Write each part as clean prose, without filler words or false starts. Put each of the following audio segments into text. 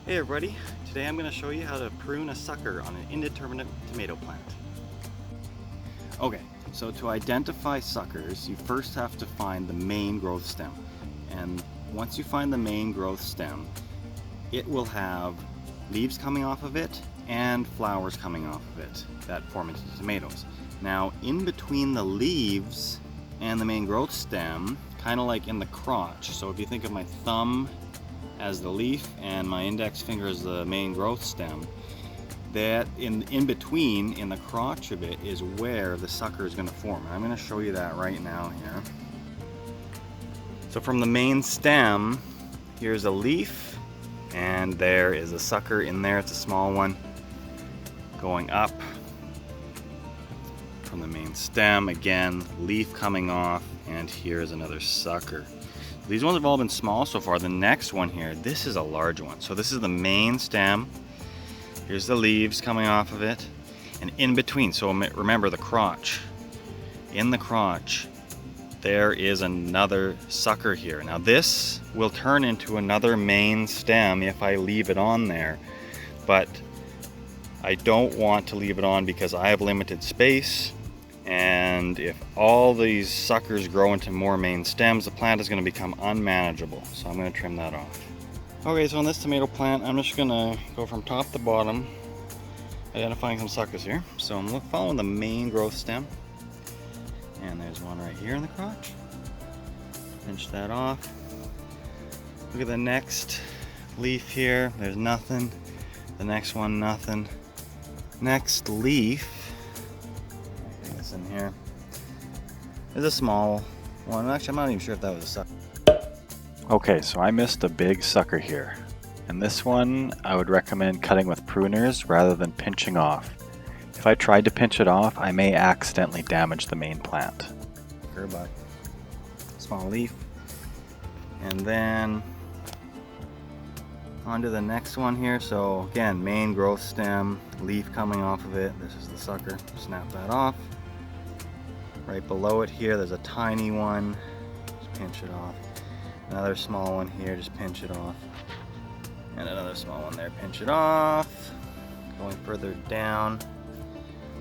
Hey everybody, today I'm going to show you how to prune a sucker on an indeterminate tomato plant. Okay, so to identify suckers, you first have to find the main growth stem. And once you find the main growth stem, it will have leaves coming off of it and flowers coming off of it that form into tomatoes. Now, in between the leaves and the main growth stem, kind of like in the crotch, so if you think of my thumb as the leaf and my index finger as the main growth stem, that in between, in the crotch of it, is where the sucker is going to form. I'm going to show you that right now here. So from the main stem, here's a leaf, and there is a sucker in there. It's a small one going up from the main stem. Again, leaf coming off, and here's another sucker. These ones have all been small so far. The next one here, this is a large one. So this is the main stem. Here's the leaves coming off of it. And in between, so remember the crotch. In the crotch, there is another sucker here. Now this will turn into another main stem if I leave it on there. But I don't want to leave it on because I have limited space. And if all these suckers grow into more main stems, the plant is going to become unmanageable. So I'm going to trim that off. Okay, so on this tomato plant, I'm just going to go from top to bottom, identifying some suckers here. So I'm following the main growth stem. And there's one right here in the crotch. Pinch that off. Look at the next leaf here. There's nothing. The next one, nothing. Next leaf. In here is a small one. Actually, I'm not even sure if that was a sucker. Okay, so I missed a big sucker here. And this one, I would recommend cutting with pruners rather than pinching off. If I tried to pinch it off, I may accidentally damage the main plant. But small leaf. And then on to the next one here. So again, main growth stem, leaf coming off of it. This is the sucker. Snap that off. Right below it here, there's a tiny one. Just pinch it off. Another small one here, just pinch it off. And another small one there, pinch it off. Going further down.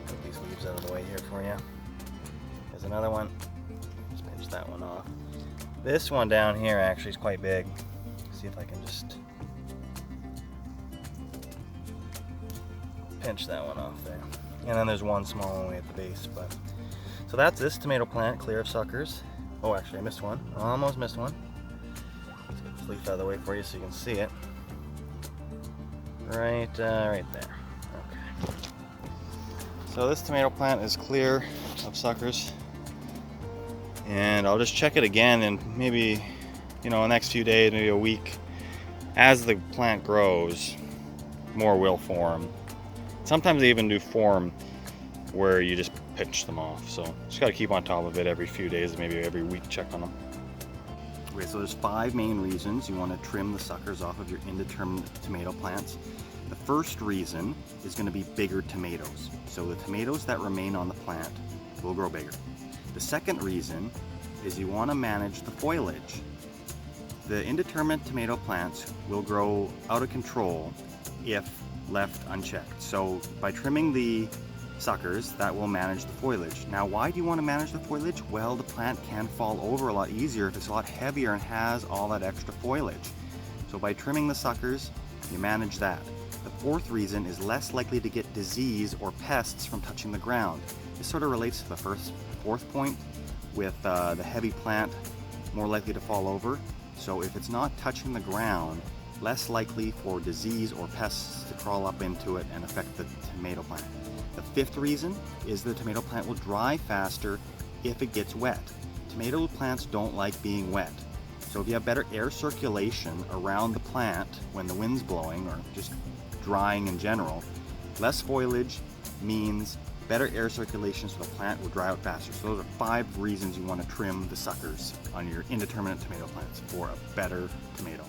Put these leaves out of the way here for you. There's another one. Just pinch that one off. This one down here actually is quite big. See if I can just pinch that one off there. And then there's one small one way at the base, but so that's this tomato plant, clear of suckers. Oh, actually I missed one. Almost missed one. Let's get this leaf out of the way for you so you can see it. Right there. Okay. So this tomato plant is clear of suckers. And I'll just check it again in maybe, the next few days, maybe a week. As the plant grows, more will form. Sometimes they even do form where you just pinch them off. So just got to keep on top of it every few days, maybe every week, check on them. Okay, so there's 5 main reasons you want to trim the suckers off of your indeterminate tomato plants. The first reason is going to be bigger tomatoes. So the tomatoes that remain on the plant will grow bigger. The second reason is you want to manage the foliage. The indeterminate tomato plants will grow out of control if left unchecked. So by trimming the suckers, that will manage the foliage. Now, why do you want to manage the foliage? Well, the plant can fall over a lot easier if it's a lot heavier and has all that extra foliage. So by trimming the suckers, you manage that. The fourth reason is less likely to get disease or pests from touching the ground. This sort of relates to the fourth point with the heavy plant more likely to fall over. So if it's not touching the ground, less likely for disease or pests to crawl up into it and affect the tomato plant. The fifth reason is the tomato plant will dry faster if it gets wet. Tomato plants don't like being wet. So if you have better air circulation around the plant when the wind's blowing or just drying in general, less foliage means better air circulation, so the plant will dry out faster. So those are 5 reasons you want to trim the suckers on your indeterminate tomato plants for a better tomato.